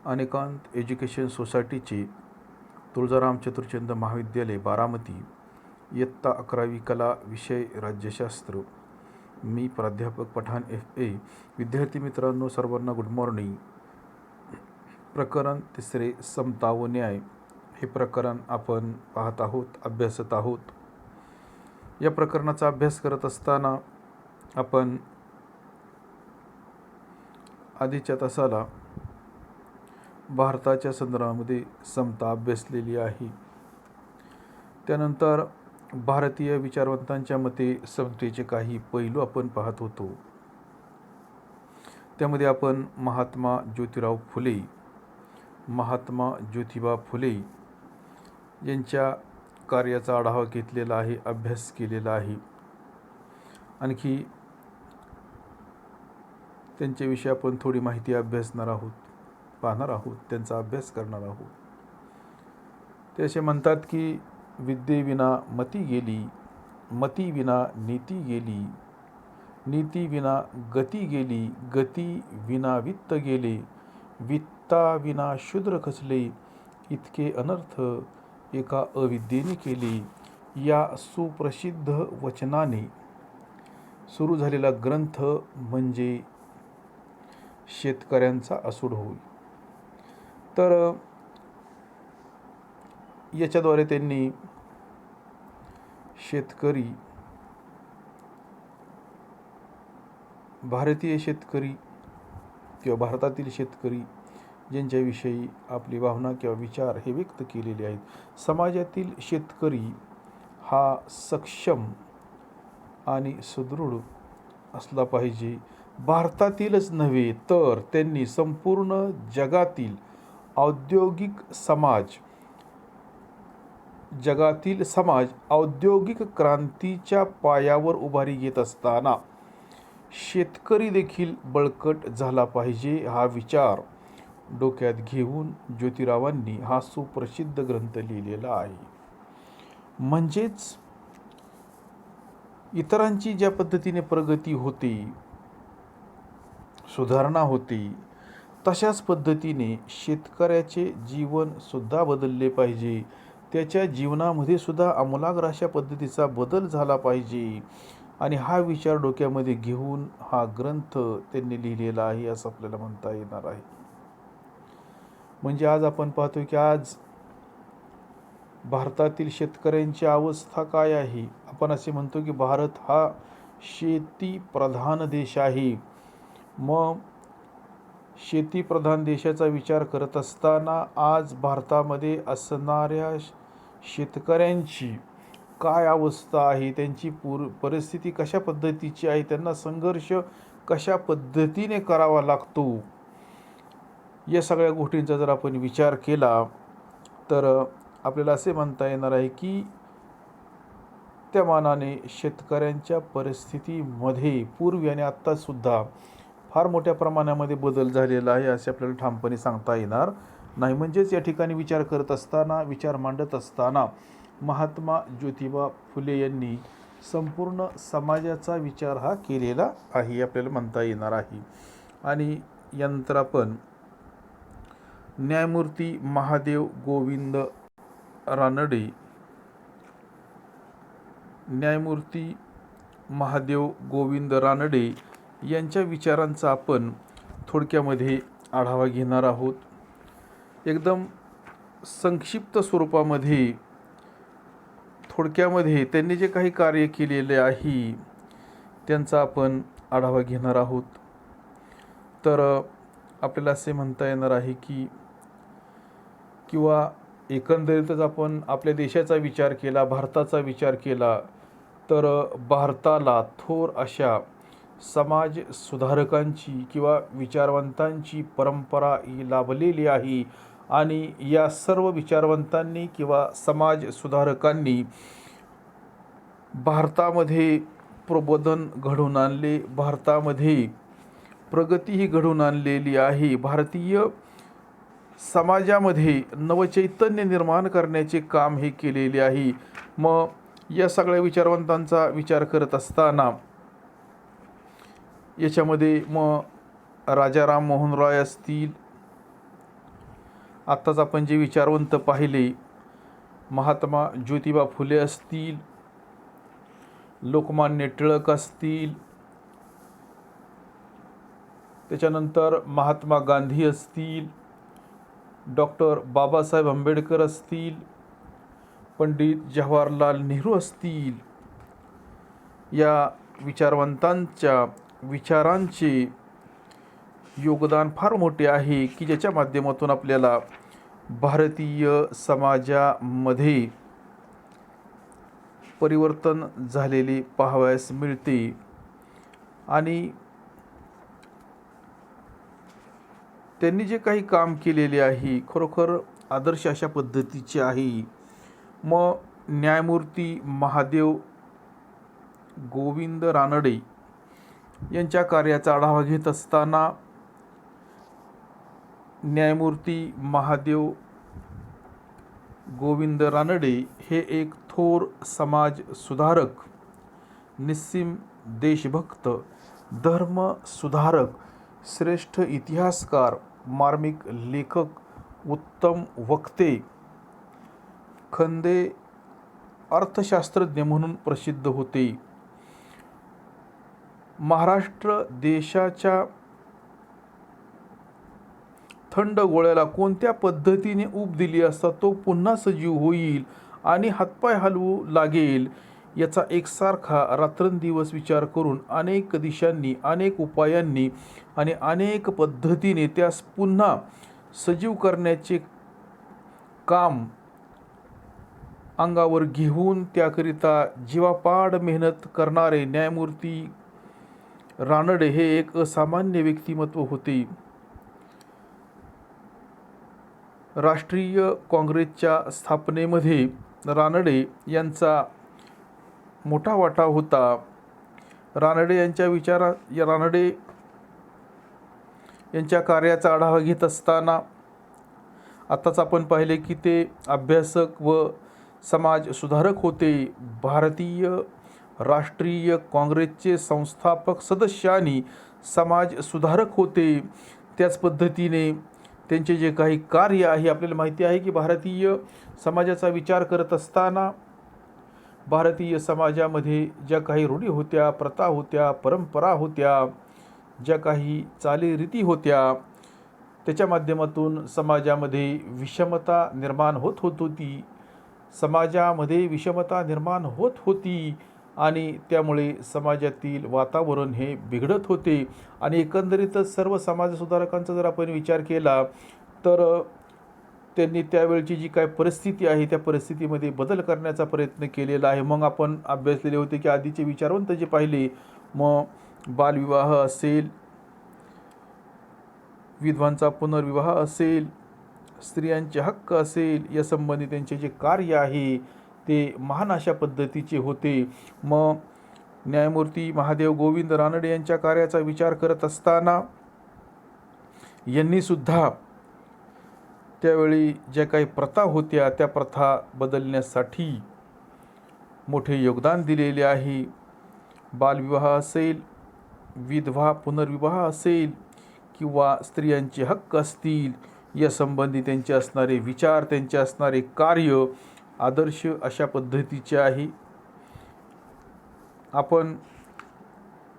अनेकांत education सोसायटीचे तुळजाराम चतुर्चंद महाविद्यालय बारामती इयत्ता 11वी कला विषय राज्यशास्त्र. मी प्राध्यापक पठाण FA. विद्यार्थी मित्रांनो, सर्वांना गुड मॉर्निंग. प्रकरण 3 समता व न्याय हे प्रकरण आपण पाहत आहोत, अभ्यासत आहोत. या प्रकरणाचा अभ्यास करत असताना आपण आधीच्या तासाला भारताच्या संदर्भामध्ये समता अभ्यासलेली आहे. त्यानंतर भारतीय विचारवंतांच्या मते समतेचे काही पैलू आपण पाहत होतो. त्यामध्ये आपण महात्मा ज्योतिबा फुले यांच्या कार्याचा आढावा घेतलेला आहे, अभ्यास केलेला आहे. आणखी त्यांच्याविषयी आपण थोडी माहिती पाहणार आहोत, त्यांचा अभ्यास करणार आहोत. ते असे म्हणतात की विद्येविना मती गेली, मती विना नीती गेली, नीती विना गती गेली, गती विना वित्त गेले, वित्ता विना शूद्र खचले, इतके अनर्थ एका अविद्येने केले. या सुप्रसिद्ध वचनाने सुरू झालेला ग्रंथ म्हणजे शेतकऱ्यांचा असूड होय. तर याच्याद्वारे त्यांनी भारतीय शेतकरी किंवा भारतातील शेतकरी ज्यांच्याविषयी आपली भावना किंवा विचार हे व्यक्त केलेले आहेत. समाजातील शेतकरी हा सक्षम आणि सुदृढ असला पाहिजे. भारतातीलच नव्हे तर त्यांनी संपूर्ण जगातील समाज औद्योगिक क्रांतीच्या पायावर उभारी घेत असताना शेतकरी देखील बळकट झाला पाहिजे, हा विचार डोक्यात घेऊन ज्योतिरावांनी हा सुप्रसिद्ध ग्रंथ लिहिलेला आहे. म्हणजेच इतरांची ज्या पद्धतीने प्रगती होते, सुधारणा होते, तशाच पद्धतीने शेतकऱ्याचे जीवन सुद्धा बदलले पाहिजे. त्याच्या जीवनामध्ये सुद्धा आमूलाग्र अशा पद्धतीचा बदल झाला पाहिजे आणि हा विचार डोक्यामध्ये घेऊन हा ग्रंथ त्यांनी लिहिलेला आहे असं आपल्याला म्हणता येणार आहे. म्हणजे आज आपण पाहतो की आज भारतातील शेतकऱ्यांची अवस्था काय आहे. आपण असे म्हणतो की भारत हा शेतीप्रधान देश आहे. मग शेतीप्रधान देशाचा विचार करत असताना आज भारतामध्ये असणाऱ्या शेतकऱ्यांची काय अवस्था आहे, त्यांची परिस्थिती कशा पद्धतीची आहे, त्यांना संघर्ष कशा पद्धतीने करावा लागतो, या सगळ्या गोष्टींचा जर आपण विचार केला तर आपल्याला असे म्हणता येणार आहे की त्या मानाने शेतकऱ्यांच्या परिस्थितीमध्ये पूर्वी आणि आत्तासुद्धा फार मोठ्या प्रमाणामध्ये बदल झालेला आहे असे आपल्याला ठामपणे सांगता येणार नाही. म्हणजेच या ठिकाणी विचार मांडत असताना महात्मा ज्योतिबा फुले यांनी संपूर्ण समाजाचा विचार हा केलेला आहे आपल्याला म्हणता येणार आहे. आणि यानंतर आपण न्यायमूर्ती महादेव गोविंद रानडे यांच्या विचारांचा आपण थोडक्यामध्ये आढावा घेणार आहोत. एकदम संक्षिप्त स्वरूपामध्ये थोडक्यामध्ये त्यांनी जे काही कार्य केलेले आहे त्यांचा आपण आढावा घेणार आहोत. तर आपल्याला असे म्हणता येणार आहे की किंवा एकंदरीतच आपण आपल्या देशाचा विचार केला, भारताचा विचार केला तर भारताला थोर अशा समाज सुधारकांची किंवा विचारवंतांची परंपरा ही लाभलेली आहे. आणि या सर्व विचारवंतांनी किंवा समाज सुधारकांनी भारतामध्ये प्रबोधन घडवून आणले, भारतामध्ये प्रगतीही घडवून आणलेली आहे. भारतीय समाजामध्ये नवचैतन्य निर्माण करण्याचे काम हे केलेले आहे. मग या सगळ्या विचारवंतांचा विचार करत असताना याच्यामध्ये मग राजा राम मोहन रॉय असतील, आत्ताच आपण जे विचारवंत पाहिले, महात्मा ज्योतिबा फुले असतील, लोकमान्य टिळक असतील, त्याच्यानंतर महात्मा गांधी असतील, डॉक्टर बाबासाहेब आंबेडकर असतील, पंडित जवाहरलाल नेहरू असतील, या विचारवंतांच्या विचारांचे योगदान फार मोठे आहे की ज्याच्या माध्यमातून आपल्याला भारतीय समाजामध्ये परिवर्तन झालेले पाहावयास मिळते आणि त्यांनी जे काही काम केलेले आहे खरोखर आदर्श अशा पद्धतीचे आहे. मग न्यायमूर्ती महादेव गोविंद रानडे यांच्या कार्याचा आढावा घेत असताना न्यायमूर्ती महादेव गोविंद रानडे हे एक थोर समाज सुधारक, निस्सीम देशभक्त, धर्म सुधारक, श्रेष्ठ इतिहासकार, मार्मिक लेखक, उत्तम वक्ते, खंदे अर्थशास्त्रज्ञ म्हणून प्रसिद्ध होते. महाराष्ट्र देशाच्या थंड गोळ्याला कोणत्या पद्धतीने ऊब दिली असता तो पुन्हा सजीव होईल आणि हातपाय हलवू लागेल याचा एकसारखा रात्रंदिवस विचार करून अनेक दिशांनी, अनेक उपायांनी आणि अनेक पद्धतीने त्यास पुन्हा सजीव करण्याचे काम अंगावर घेऊन त्याकरिता जीवापाड मेहनत करणारे न्यायमूर्ती रानडे हे एक असामान्य व्यक्तिमत्व होते. राष्ट्रीय काँग्रेसच्या स्थापनेमध्ये रानडे यांचा मोठा वाटा होता. रानडे यांच्या कार्याचा आढावा घेत असताना आत्ताच आपण पाहिले की ते अभ्यासक व समाज सुधारक होते. भारतीय राष्ट्रीय काँग्रेसचे संस्थापक सदस्य आणि समाज सुधारक होते. त्याच पद्धतीने त्यांचे जे काही कार्य आहे आपल्याला माहिती आहे की भारतीय समाजाचा विचार करत असताना भारतीय समाजामध्ये ज्या काही रूढी होत्या, प्रथा होत्या, परंपरा होत्या, ज्या काही चालीरीती होत्या त्याच्या माध्यमातून समाजामध्ये विषमता निर्माण होत होती. समाजामध्ये विषमता निर्माण होत होती आणि त्यामुळे समाजातील वातावरण हे बिघडत होते आणि एकंदरीतच सर्व समाजसुधारकांचा जर आपण विचार केला तर त्यांनी त्यावेळची जी काय परिस्थिती आहे त्या परिस्थितीमध्ये बदल करण्याचा प्रयत्न केलेला आहे. मग आपण अभ्यासलेले होते की आधीचे विचारवंत जे पाहिले, मग बालविवाह असेल, विधवांचा पुनर्विवाह असेल, स्त्रियांचे हक्क असेल, या संबंधी त्यांचे जे कार्य आहे ते महान अशा पद्धतीचे होते. मग न्यायमूर्ती महादेव गोविंद रानडे यांच्या कार्याचा विचार करत असताना यांनी सुद्धा त्यावेळी ज्या काही प्रथा होत्या त्या प्रथा बदलण्यासाठी मोठे योगदान दिलेले आहे. बालविवाह असेल, विधवा पुनर्विवाह असेल किंवा स्त्रियांचे हक्क असतील, या संबंधी त्यांचे असणारे विचार, त्यांचे असणारे कार्य आदर्श अशा पद्धतीचे आहे. आपण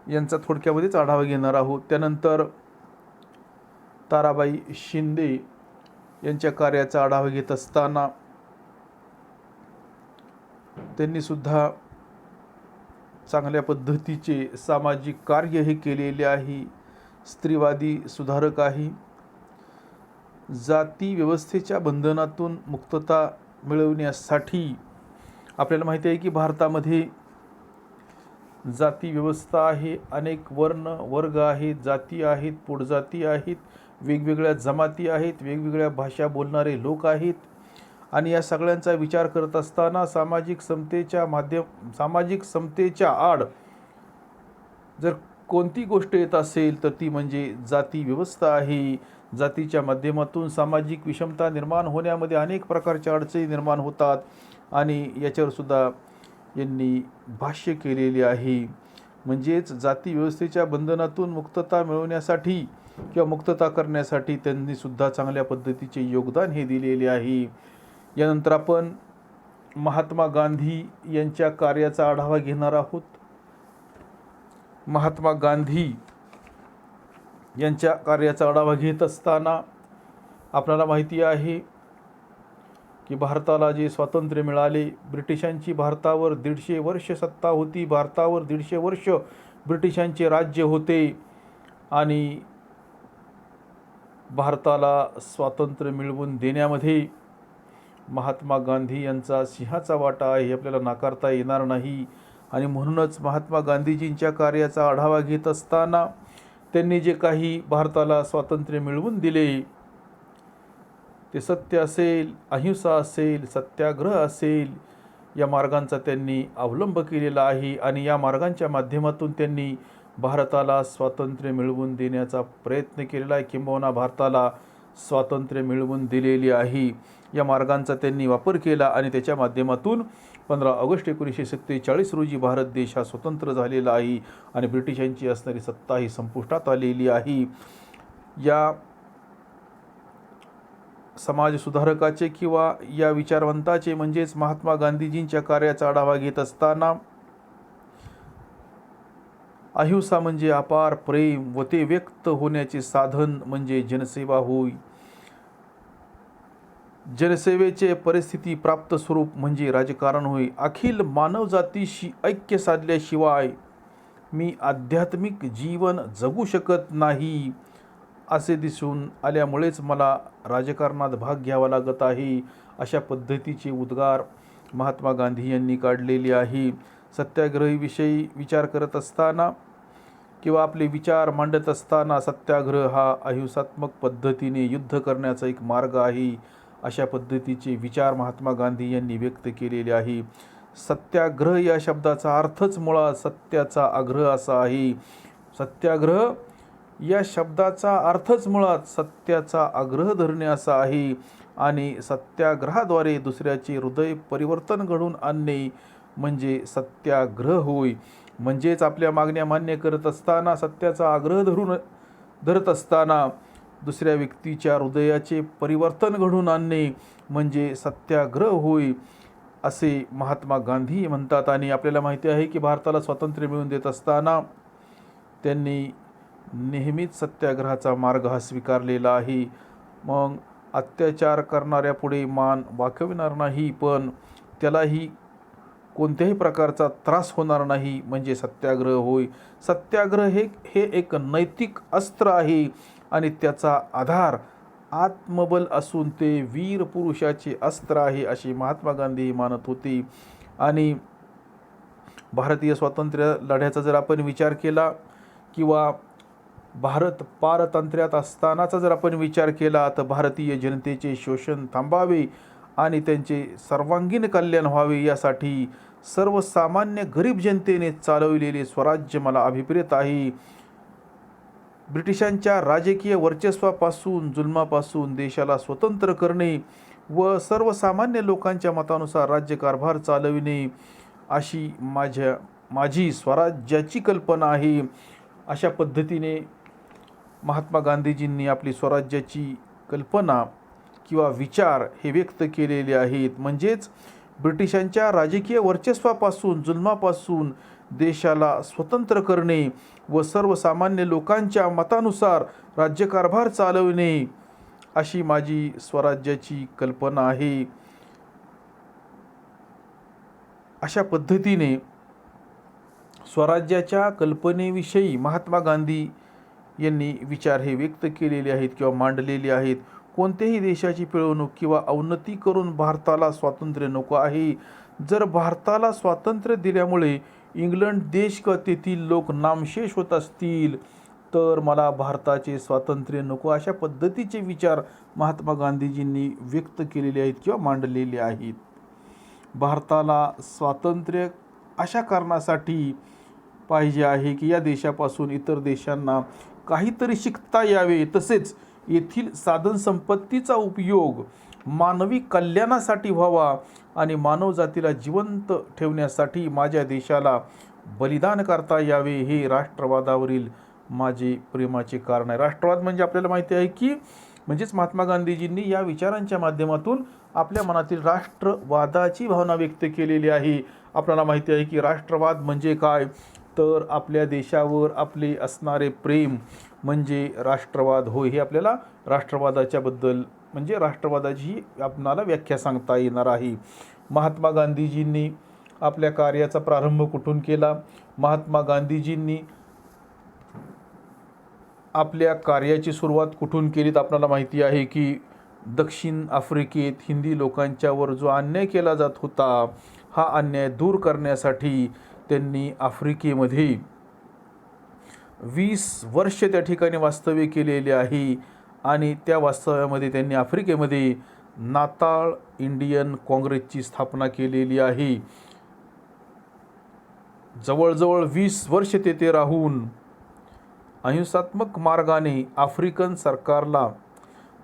यांचा थोडक्यामध्येच आढावा घेणार आहोत. त्यानंतर ताराबाई शिंदे यांच्या कार्याचा आढावा घेत असताना त्यांनी सुद्धा चांगल्या पद्धतीचे सामाजिक कार्य हे केलेले आहे. स्त्रीवादी सुधारक आहे. जाती व्यवस्थेच्या बंधनातून मुक्तता मिळवण्यासाठी आपल्याला माहिती आहे की भारतामध्ये जाती व्यवस्था आहे, अनेक वर्ण वर्ग आहेत, जाती आहेत, पोटजाती आहेत, वेगवेगळ्या जमाती आहेत, वेगवेगळ्या भाषा बोलणारे लोक आहेत आणि या सगळ्यांचा विचार करत असताना सामाजिक समतेच्या आड जर कोणती गोष्ट येत असेल तर ती म्हणजे जाती व्यवस्था आहे. जातीच्या माध्यमातून सामाजिक विषमता निर्माण होण्यामध्ये अनेक प्रकारच्या अडचणी निर्माण होतात आणि याच्यावर सुद्धा यांनी भाष्य केलेले आहे. म्हणजेच जाती व्यवस्थेच्या बंधनातून मुक्तता मिळवण्यासाठी किंवा मुक्तता करण्यासाठी त्यांनी सुद्धा चांगल्या पद्धतीचे योगदान हे दिलेले आहे. यानंतर आपण महात्मा गांधी यांच्या कार्याचा आढावा घेणार आहोत. महात्मा गांधी यांच्या कार्याचा आढावा घेत असताना आपल्याला माहिती आहे की भारताला जे स्वातंत्र्य मिळाले, ब्रिटिशांची भारतावर 150 वर्ष सत्ता होती, भारतावर 150 वर्ष ब्रिटिशांचे राज्य होते आणि भारताला स्वातंत्र्य मिळवून देण्यामध्ये महात्मा गांधी यांचा सिंहाचा वाटा आहे हे आपल्याला नाकारता येणार नाही. आणि म्हणूनच महात्मा गांधीजींच्या कार्याचा आढावा घेत असताना त्यांनी जे काही भारताला स्वातंत्र्य मिळवून दिले ते सत्य असेल, अहिंसा असेल, सत्याग्रह असेल, या मार्गांचा त्यांनी अवलंब केलेला आहे आणि या मार्गांच्या माध्यमातून त्यांनी भारताला स्वातंत्र्य मिळवून देण्याचा प्रयत्न केलेला आहे, किंबहुना भारताला स्वातंत्र्य मिळवून दिलेले आहे. या मार्गांचा त्यांनी वापर केला आणि त्याच्या माध्यमातून 15 ऑगस्ट 1947 रोजी भारत देश हा स्वतंत्र झालेला आहे आणि ब्रिटिशांची असणारी सत्ता ही संपुष्टात आलेली आहे. या समाजसुधारकाचे किंवा या विचारवंताचे म्हणजेच महात्मा गांधीजींच्या कार्याचा आढावा घेत असताना अहिंसा म्हणजे अपार प्रेम व ते व्यक्त होण्याचे साधन म्हणजे जनसेवा होय. जनसेवेचे परिस्थिती प्राप्त स्वरूप म्हणजे राजकारण होय. अखिल मानवजातीशी ऐक्य साधल्याशिवाय मी आध्यात्मिक जीवन जगू शकत नाही असे दिसून आल्यामुळेच मला राजकारणात भाग घ्यावा लागत आहे, अशा पद्धतीचे उद्गार महात्मा गांधी यांनी काढलेले आहे. सत्याग्रहीविषयी विचार करत असताना किंवा आपले विचार मांडत असताना सत्याग्रह हा अहिंसात्मक पद्धतीने युद्ध करण्याचा एक मार्ग आहे, अशा पद्धतीचे विचार महात्मा गांधी यांनी व्यक्त केलेले आहे. सत्याग्रह या शब्दाचा अर्थच मुळात सत्याचा आग्रह असा आहे. सत्याग्रह या शब्दाचा अर्थच मुळात सत्याचा आग्रह धरणे असा आहे आणि सत्याग्रहाद्वारे दुसऱ्याचे हृदय परिवर्तन घडवून आणणे म्हणजे सत्याग्रह होय. म्हणजेच आपल्या मागण्या मान्य करत असताना सत्याचा आग्रह धरत असताना दुसऱ्या व्यक्तीच्या हृदयाचे परिवर्तन घडवून आणणे म्हणजे सत्याग्रह होय असे महात्मा गांधी म्हणतात. आणि आपल्याला माहिती आहे की भारताला स्वातंत्र्य मिळवून देत असताना त्यांनी नेहमीच सत्याग्रहाचा मार्ग हा स्वीकारलेला आहे. मग अत्याचार करणाऱ्या पुढे मान वाकविणार नाही, पण त्यालाही कोणत्याही प्रकारचा त्रास होणार नाही म्हणजे सत्याग्रह होय. सत्याग्रह हे एक नैतिक अस्त्र आहे आणि त्याचा आधार आत्मबल असून ते वीर पुरुषाचे अस्त्र आहे असे महात्मा गांधी मानत होते. आणि भारतीय स्वातंत्र्य लढ्याचा जर आपण विचार केला किंवा भारत पारतंत्र्यात असतानाचा जर आपण विचार केला तर भारतीय जनतेचे शोषण थांबावे आणि त्यांचे सर्वांगीण कल्याण व्हावे यासाठी सर्वसामान्य गरीब जनतेने चालवलेले स्वराज्य मला अभिप्रेत आहे. ब्रिटिशांच्या राजकीय वर्चस्वापासून जुलमापासून देशाला स्वतंत्र करणे व सर्वसामान्य लोकांच्या मतानुसार राज्यकारभार चालविणे अशी माझी स्वराज्याची कल्पना आहे. अशा पद्धतीने महात्मा गांधीजींनी आपली स्वराज्याची कल्पना किंवा विचार हे व्यक्त केलेले आहेत. म्हणजेच ब्रिटिशांच्या राजकीय वर्चस्वापासून जुलमापासून देशाला स्वतंत्र करणे व सर्वसामान्य लोकांच्या मतानुसार राज्यकारभार चालवणे अशी माझी स्वराज्याची कल्पना आहे. अशा पद्धतीने स्वराज्याच्या कल्पनेविषयी महात्मा गांधी यांनी विचार हे व्यक्त केलेले आहेत किंवा मांडलेले आहेत. कोणत्याही देशाची पिळवणूक किंवा अवनती करून भारताला स्वातंत्र्य नको आहे. जर भारताला स्वातंत्र्य दिल्यामुळे इंग्लंड देश किंवा तेथील लोक नामशेष होत असतील तर मला भारताचे स्वातंत्र्य नको, अशा पद्धतीचे विचार महात्मा गांधीजींनी व्यक्त केलेले आहेत किंवा मांडलेले आहेत. भारताला स्वातंत्र्य अशा कारणासाठी पाहिजे आहे की या देशापासून इतर देशांना काहीतरी शिकता यावे, तसेच येथील साधनसंपत्तीचा उपयोग मानवी कल्याणासाठी व्हावा आणि मानवजातीला जिवंत ठेवण्यासाठी माझ्या देशाला बलिदान करता यावे, हे राष्ट्रवादावरील माझे प्रेमाचे कारण आहे. राष्ट्रवाद म्हणजे आपल्याला माहिती आहे की म्हणजेच महात्मा गांधीजींनी या विचारांच्या माध्यमातून आपल्या मनातील राष्ट्रवादाची भावना व्यक्त केलेली आहे. आपल्याला माहिती आहे की राष्ट्रवाद म्हणजे काय, तर आपल्या देशावर आपले असणारे प्रेम म्हणजे राष्ट्रवाद होय. हे आपल्याला राष्ट्रवादाच्या बद्दल म्हणजे राष्ट्रवादाची आपणाला व्याख्या सांगता येणार आहे. महात्मा गांधीजींनी आपल्या कार्याचा प्रारंभ कुठून केला? महात्मा गांधीजींनी आपल्या कार्याची सुरुवात कुठून केली? तर आपल्याला माहिती आहे की दक्षिण आफ्रिकेत हिंदी लोकांच्यावर जो अन्याय केला जात होता, हा अन्याय दूर करण्यासाठी त्यांनी आफ्रिकेमध्ये 20 वर्ष त्या ठिकाणी वास्तव्य केलेले आहे. आणि त्या वास्तव्यामध्ये त्यांनी आफ्रिकेमध्ये नाताळ इंडियन काँग्रेसची स्थापना केलेली आहे. जवळजवळ 20 वर्ष तेथे राहून अहिंसात्मक मार्गाने आफ्रिकन सरकारला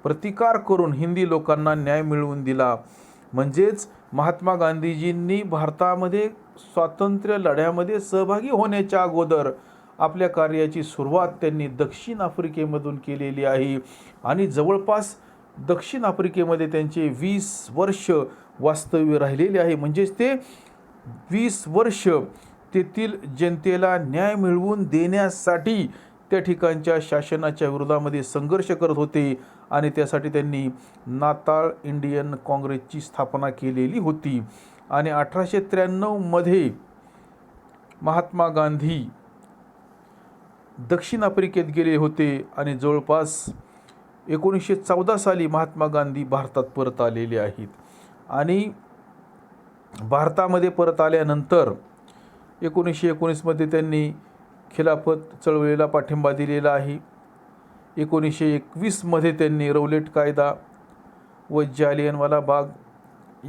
प्रतिकार करून हिंदी लोकांना न्याय मिळवून दिला. म्हणजेच महात्मा गांधीजींनी भारतामध्ये स्वातंत्र्य लढ्यामध्ये सहभागी होण्याच्या अगोदर आपल्या कार्याची सुरुवात त्यांनी दक्षिण आफ्रिकेमधून केलेली आहे. आणि जवळपास दक्षिण आफ्रिकेमध्ये त्यांचे 20 वर्ष वास्तव्य राहिलेले आहे. म्हणजेच ते 20 वर्ष तेथील जनतेला न्याय मिळवून देण्यासाठी त्या ठिकाणच्या शासनाच्या विरोधामध्ये संघर्ष करत होते. आणि त्यासाठी त्यांनी नाताळ इंडियन काँग्रेसची स्थापना केलेली होती. आणि 1893 महात्मा गांधी दक्षिण आफ्रिकेत गेले होते आणि जवळपास 1914 साली महात्मा गांधी भारतात परत आलेले आहेत. आणि भारतामध्ये परत आल्यानंतर 1919 त्यांनी खिलाफत चळवळीला पाठिंबा दिलेला आहे. 1921 त्यांनी रौलेट कायदा व जालियनवाला बाग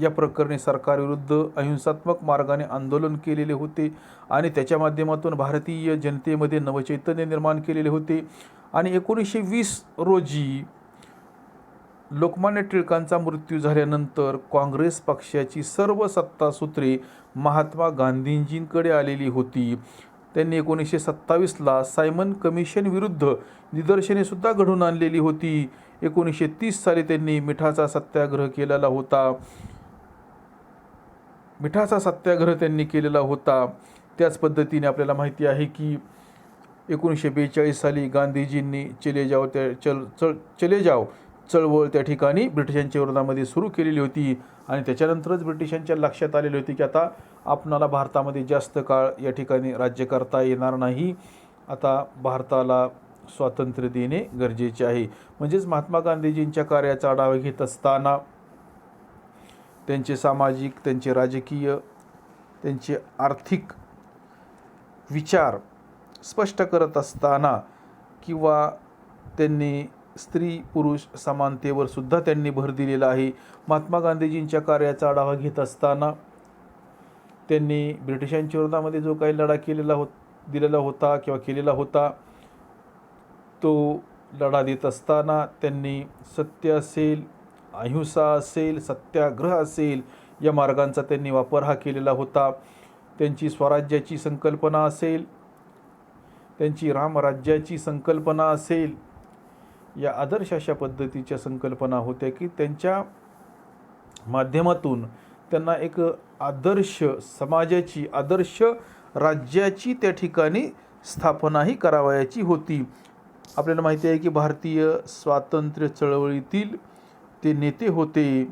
या प्रकरणी सरकारविरुद्ध अहिंसात्मक मार्गाने आंदोलन केलेले होते. आणि त्याच्या माध्यमातून भारतीय जनतेमध्ये नवचैतन्य निर्माण केलेले होते. आणि 1920 रोजी लोकमान्य टिळकांचा मृत्यू झाल्यानंतर काँग्रेस पक्षाची सर्व सत्तासूत्रे महात्मा गांधींजींकडे आलेली होती. त्यांनी 1927 सायमन कमिशन विरुद्ध निदर्शने सुद्धा घडवून आणलेली होती. 1930 साली त्यांनी मिठाचा सत्याग्रह केलेला होता. मिठाचा सत्याग्रह त्यांनी केलेला होता. त्याच पद्धतीने आपल्याला माहिती आहे की 1942 साली गांधीजींनी चले जाओ चळवळ त्या ठिकाणी ब्रिटिशांच्या विरोधामध्ये सुरू केलेली होती. आणि त्याच्यानंतरच ब्रिटिशांच्या लक्षात आलेले होते की आता आपणाला भारतामध्ये जास्त काळ या ठिकाणी राज्य करता येणार नाही. आता भारताला स्वातंत्र्य देणे गरजेचे आहे. म्हणजेच महात्मा गांधीजींच्या कार्याचा आढावा घेत असताना त्यांचे सामाजिक, त्यांचे राजकीय, त्यांचे आर्थिक विचार स्पष्ट करत असताना किंवा त्यांनी स्त्री पुरुष समानतेवर सुद्धा त्यांनी भर दिलेला आहे. महात्मा गांधीजींच्या कार्याचा आढावा घेत असताना त्यांनी ब्रिटिशांच्या विरोधामध्ये जो काही लढा दिलेला होता तो लढा देत असताना त्यांनी सत्य असेल, अहिंसा असेल, सत्याग्रह असेल या मार्गांचा त्यांनी वापर हा केलेला होता. त्यांची स्वराज्याची संकल्पना असेल, त्यांची रामराज्याची संकल्पना असेल, या आदर्श अशा पद्धतीच्या संकल्पना होत्या की त्यांच्या माध्यमातून त्यांना एक आदर्श समाजाची, आदर्श राज्याची त्या ठिकाणी स्थापनाही करावयाची होती. आपल्याला माहिती आहे की भारतीय स्वातंत्र्य चळवळीतील ते नेते होते.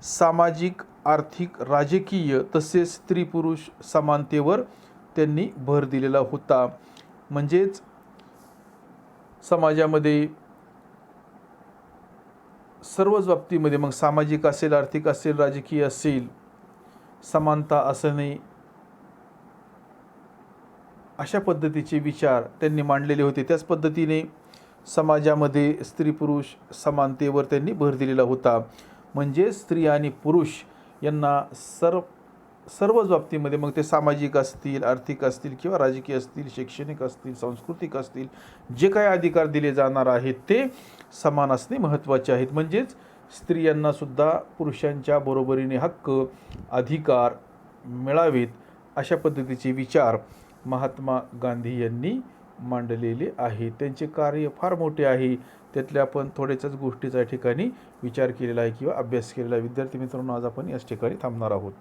सामाजिक, आर्थिक, राजकीय तसेच स्त्री पुरुष समानतेवर त्यांनी भर दिलेला होता. म्हणजेच समाजामध्ये सर्वच बाबतीमध्ये मग सामाजिक असेल, आर्थिक असेल, राजकीय असेल, समानता असणे अशा पद्धतीचे विचार त्यांनी मांडलेले होते. त्याच पद्धतीने समाजामध्ये स्त्री पुरुष समानतेवर त्यांनी भर दिलेला होता. म्हणजे स्त्री आणि पुरुष यांना सर्वच बाबतीमध्ये मग ते सामाजिक असतील, आर्थिक असतील किंवा राजकीय असतील, शैक्षणिक असतील, सांस्कृतिक असतील, जे काही अधिकार दिले जाणार आहेत ते समान असणे महत्त्वाचे आहेत. म्हणजेच स्त्रियांनासुद्धा पुरुषांच्या बरोबरीने हक्क, अधिकार मिळावेत अशा पद्धतीचे विचार महात्मा गांधी यांनी मांडलेले आहे. त्यांचे कार्य फार मोठे आहे. त्यातल्या आपण थोड्याच्याच गोष्टीचा या ठिकाणी विचार केलेला आहे किंवा अभ्यास केलेला आहे. विद्यार्थी मित्रांनो, आज आपण याच ठिकाणी थांबणार आहोत.